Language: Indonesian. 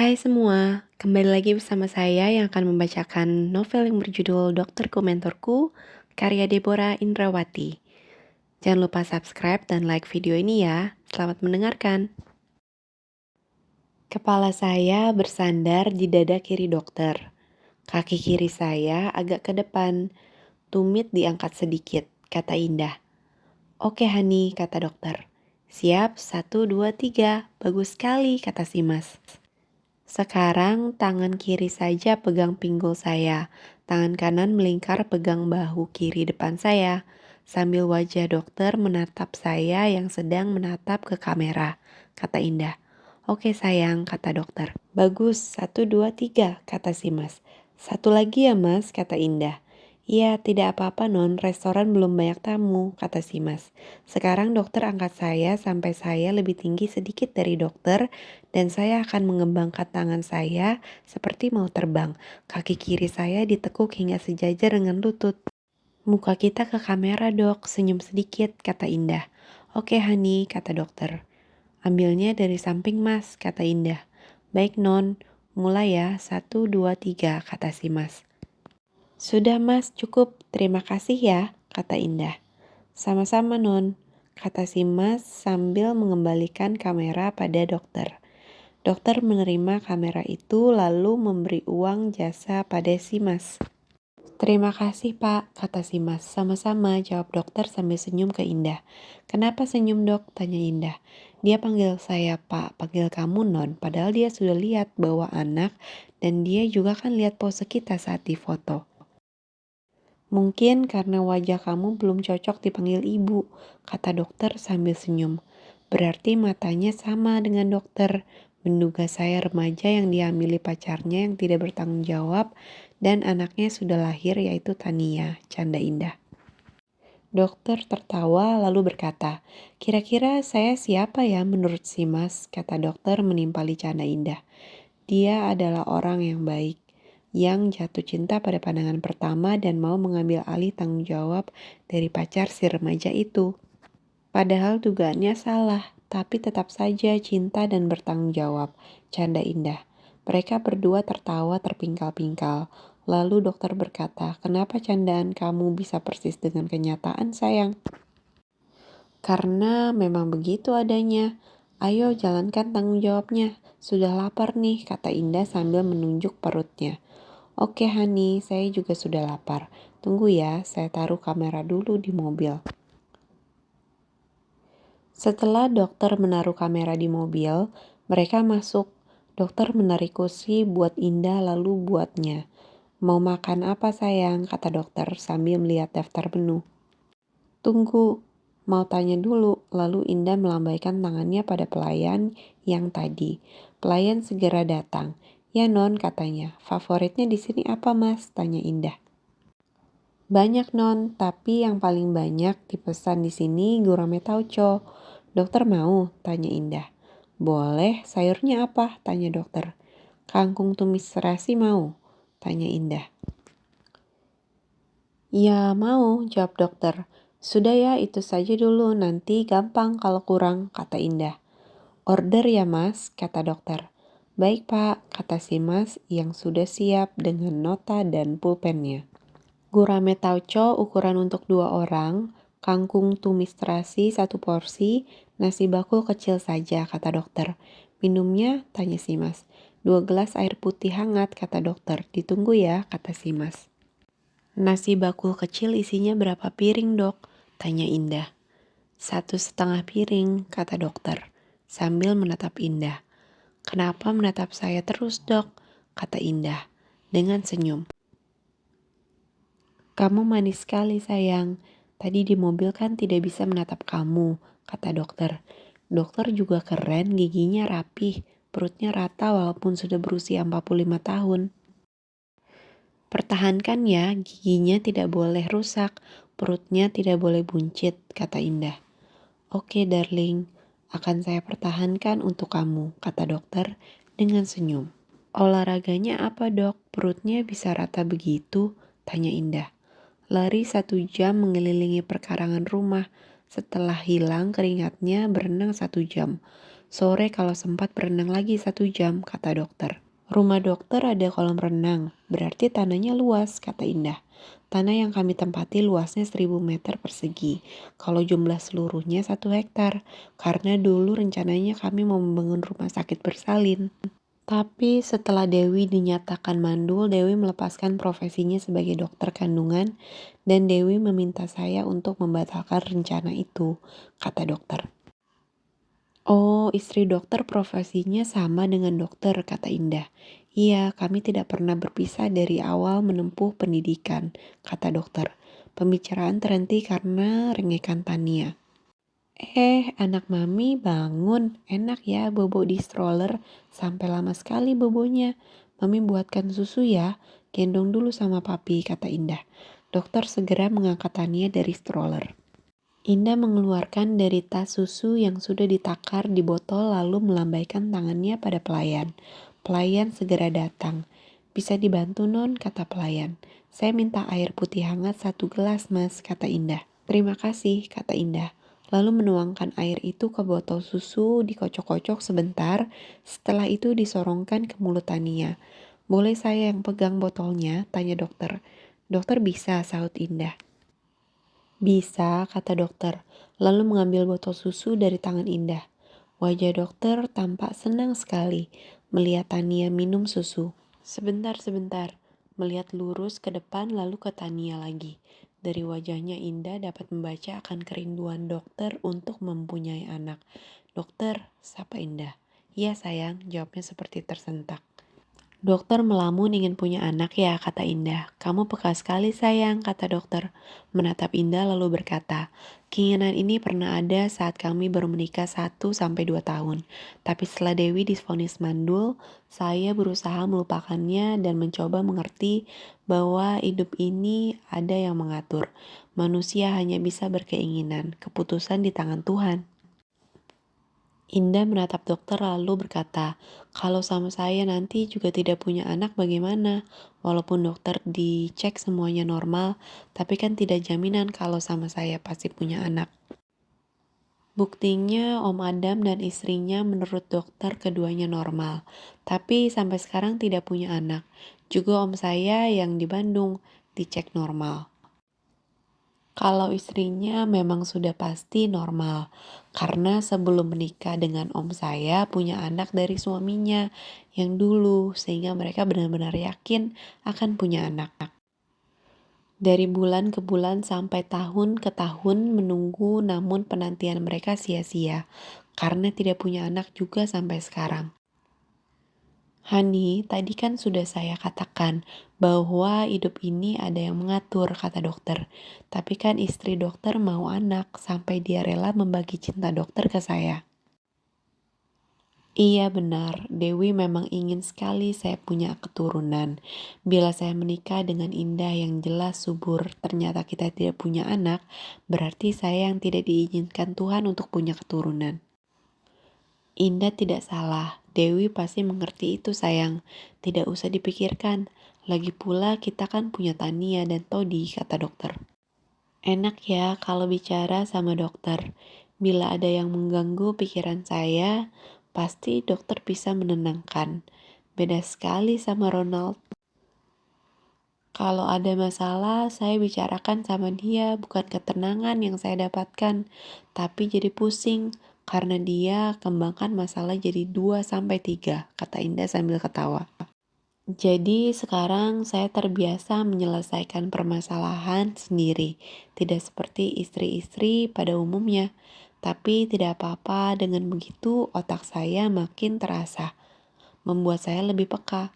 Hai semua, kembali lagi bersama saya yang akan membacakan novel yang berjudul Dokterku Mentorku, karya Deborah Indrawati. Jangan lupa subscribe dan like video ini ya. Selamat mendengarkan. Kepala saya bersandar di dada kiri dokter. Kaki kiri saya agak ke depan. Tumit diangkat sedikit, kata Indah. Oke Hani, kata dokter. Siap, 1, 2, 3. Bagus sekali, kata si Mas. Sekarang tangan kiri saja pegang pinggul saya, tangan kanan melingkar pegang bahu kiri depan saya, sambil wajah dokter menatap saya yang sedang menatap ke kamera, kata Indah. Oke sayang, kata dokter. Bagus, 1, 2, 3, kata si Mas. Satu lagi ya Mas, kata Indah. Iya, tidak apa-apa non, restoran belum banyak tamu, kata si Mas. Sekarang dokter angkat saya sampai saya lebih tinggi sedikit dari dokter dan saya akan mengembangkan tangan saya seperti mau terbang. Kaki kiri saya ditekuk hingga sejajar dengan lutut. Muka kita ke kamera dok, senyum sedikit, kata Indah. Oke Hani, kata dokter. Ambilnya dari samping mas, kata Indah. Baik non, mulai ya, 1, 2, 3, kata si Mas. Sudah mas, cukup, terima kasih ya, kata Indah. Sama-sama non, kata si Mas sambil mengembalikan kamera pada dokter. Dokter menerima kamera itu lalu memberi uang jasa pada si Mas. Terima kasih pak, kata si Mas. Sama-sama, jawab dokter sambil senyum ke Indah. Kenapa senyum dok, tanya Indah. Dia panggil saya pak, panggil kamu non, padahal dia sudah lihat bawa anak dan dia juga kan lihat pose kita saat di foto. Mungkin karena wajah kamu belum cocok dipanggil ibu, kata dokter sambil senyum. Berarti matanya sama dengan dokter. Menduga saya remaja yang diambil pacarnya yang tidak bertanggung jawab dan anaknya sudah lahir yaitu Tania, canda Indah. Dokter tertawa lalu berkata, kira-kira saya siapa ya menurut si Mas, kata dokter menimpali canda Indah. Dia adalah orang yang baik, yang jatuh cinta pada pandangan pertama dan mau mengambil alih tanggung jawab dari pacar si remaja itu. Padahal dugaannya salah, tapi tetap saja cinta dan bertanggung jawab, canda Indah. Mereka berdua tertawa terpingkal-pingkal. Lalu dokter berkata, kenapa candaan kamu bisa persis dengan kenyataan sayang? Karena memang begitu adanya. Ayo jalankan tanggung jawabnya. Sudah lapar nih, kata Indah sambil menunjuk perutnya. Oke Hani, saya juga sudah lapar. Tunggu ya, saya taruh kamera dulu di mobil. Setelah dokter menaruh kamera di mobil, mereka masuk. Dokter menarik kursi buat Indah lalu buatnya. Mau makan apa sayang, kata dokter sambil melihat daftar menu. Tunggu, mau tanya dulu. Lalu Indah melambaikan tangannya pada pelayan yang tadi. Pelayan segera datang. Ya non, katanya. Favoritnya di sini apa mas? Tanya Indah. Banyak non, tapi yang paling banyak dipesan di sini gurame tauco. Dokter mau? Tanya Indah. Boleh, sayurnya apa? Tanya dokter. Kangkung tumis serasi mau? Tanya Indah. Ya mau, jawab dokter. Sudah ya, itu saja dulu, nanti gampang kalau kurang, kata Indah. Order ya mas, kata dokter. Baik pak, kata si mas yang sudah siap dengan nota dan pulpennya. Gurame tauco ukuran untuk 2 orang, kangkung tumis terasi 1 porsi, nasi bakul kecil saja, kata dokter. Minumnya, tanya si Mas. 2 gelas air putih hangat, kata dokter. Ditunggu ya, kata si Mas. Nasi bakul kecil isinya berapa piring, dok? Tanya Indah. 1,5 piring, kata dokter, sambil menatap Indah. Kenapa menatap saya terus, dok? Kata Indah, dengan senyum. Kamu manis sekali sayang, tadi di mobil kan tidak bisa menatap kamu, kata dokter. Dokter juga keren, giginya rapih, perutnya rata walaupun sudah berusia 45 tahun. Pertahankan ya, giginya tidak boleh rusak, perutnya tidak boleh buncit, kata Indah. Oke darling, akan saya pertahankan untuk kamu, kata dokter dengan senyum. Olahraganya apa dok? Perutnya bisa rata begitu? Tanya Indah. Lari 1 jam mengelilingi perkarangan rumah. Setelah hilang keringatnya berenang 1 jam. Sore kalau sempat berenang lagi 1 jam, kata dokter. Rumah dokter ada kolam renang, berarti tanahnya luas, kata Indah. Tanah yang kami tempati luasnya 1.000 meter persegi, kalau jumlah seluruhnya 1 hektar, karena dulu rencananya kami mau membangun rumah sakit bersalin. Tapi setelah Dewi dinyatakan mandul, Dewi melepaskan profesinya sebagai dokter kandungan dan Dewi meminta saya untuk membatalkan rencana itu, kata dokter. Oh, istri dokter profesinya sama dengan dokter, kata Indah. Iya, kami tidak pernah berpisah dari awal menempuh pendidikan, kata dokter. Pembicaraan terhenti karena rengekan Tania. Anak mami bangun. Enak ya bobo di stroller. Sampai lama sekali bobonya. Mami buatkan susu ya. Gendong dulu sama papi, kata Indah. Dokter segera mengangkat Tania dari stroller. Indah mengeluarkan dari tas susu yang sudah ditakar di botol lalu melambaikan tangannya pada pelayan. Pelayan segera datang. Bisa dibantu non, kata pelayan. Saya minta air putih hangat 1 gelas mas, kata Indah. Terima kasih, kata Indah. Lalu menuangkan air itu ke botol susu, dikocok-kocok sebentar, setelah itu disorongkan ke mulut Tania. Boleh saya yang pegang botolnya? Tanya dokter. Dokter bisa, sahut Indah. Bisa, kata dokter, lalu mengambil botol susu dari tangan Indah. Wajah dokter tampak senang sekali melihat Tania minum susu. Sebentar, melihat lurus ke depan lalu ke Tania lagi. Dari wajahnya Indah dapat membaca akan kerinduan dokter untuk mempunyai anak. Dokter, sapa Indah. Iya sayang, jawabnya seperti tersentak. Dokter melamun ingin punya anak ya, kata Indah. Kamu peka sekali sayang, kata dokter. Menatap Indah lalu berkata, keinginan ini pernah ada saat kami baru menikah 1 sampai 2 tahun. Tapi setelah Dewi divonis mandul, saya berusaha melupakannya dan mencoba mengerti bahwa hidup ini ada yang mengatur. Manusia hanya bisa berkeinginan, keputusan di tangan Tuhan. Indah menatap dokter lalu berkata, kalau sama saya nanti juga tidak punya anak bagaimana? Walaupun dokter dicek semuanya normal, tapi kan tidak jaminan kalau sama saya pasti punya anak. Buktinya Om Adam dan istrinya menurut dokter keduanya normal, tapi sampai sekarang tidak punya anak. Juga om saya yang di Bandung dicek normal. Kalau istrinya memang sudah pasti normal, karena sebelum menikah dengan om saya punya anak dari suaminya yang dulu, sehingga mereka benar-benar yakin akan punya anak. Dari bulan ke bulan sampai tahun ke tahun menunggu namun penantian mereka sia-sia, karena tidak punya anak juga sampai sekarang. Hani, tadi kan sudah saya katakan bahwa hidup ini ada yang mengatur, kata dokter. Tapi kan istri dokter mau anak sampai dia rela membagi cinta dokter ke saya. Iya benar, Dewi memang ingin sekali saya punya keturunan. Bila saya menikah dengan Indah yang jelas subur, ternyata kita tidak punya anak, berarti saya yang tidak diizinkan Tuhan untuk punya keturunan. Indah tidak salah, Dewi pasti mengerti itu sayang, tidak usah dipikirkan. Lagi pula kita kan punya Tania dan Todi, kata dokter. Enak ya kalau bicara sama dokter. Bila ada yang mengganggu pikiran saya, pasti dokter bisa menenangkan. Beda sekali sama Ronald. Kalau ada masalah, saya bicarakan sama dia, bukan ketenangan yang saya dapatkan, tapi jadi pusing karena dia kembangkan masalah jadi 2 sampai 3, kata Indah sambil ketawa. Jadi sekarang saya terbiasa menyelesaikan permasalahan sendiri, tidak seperti istri-istri pada umumnya. Tapi tidak apa-apa, dengan begitu otak saya makin terasa, membuat saya lebih peka.